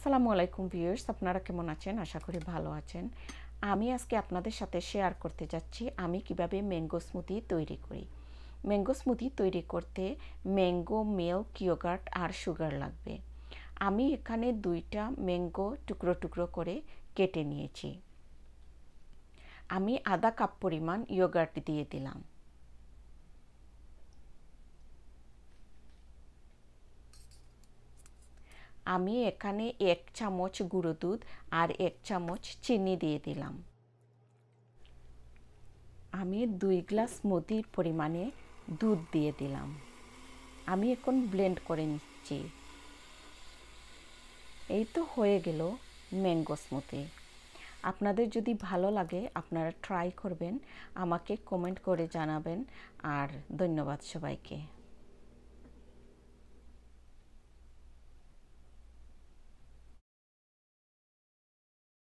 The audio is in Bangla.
আসসালামু আলাইকুম ভিউয়ার্স, আপনারা কেমন আছেন? আশা করি ভালো আছেন। আমি আজকে আপনাদের সাথে শেয়ার করতে যাচ্ছি আমি কিভাবে ম্যাঙ্গো স্মুদি তৈরি করি। ম্যাঙ্গো স্মুদি তৈরি করতে ম্যাঙ্গো, মিল্ক, ইয়োগার্ট আর সুগার লাগবে। আমি এখানে 2টা ম্যাঙ্গো টুকরো টুকরো করে কেটে নিয়েছি। আমি আধা কাপ পরিমাণ ইয়োগার্ট দিয়ে দিলাম। আমি এখানে 1 চামচ গুঁড়ো দুধ আর 1 চামচ চিনি দিয়ে দিলাম। আমি 2 গ্লাস স্মুদির পরিমাণে দুধ দিয়ে দিলাম। আমি এখন ব্লেন্ড করে নিচ্ছি। এই তো হয়ে গেল ম্যাঙ্গো স্মুদি। আপনাদের যদি ভালো লাগে আপনারা ট্রাই করবেন, আমাকে কমেন্ট করে জানাবেন। আর ধন্যবাদ সবাইকে।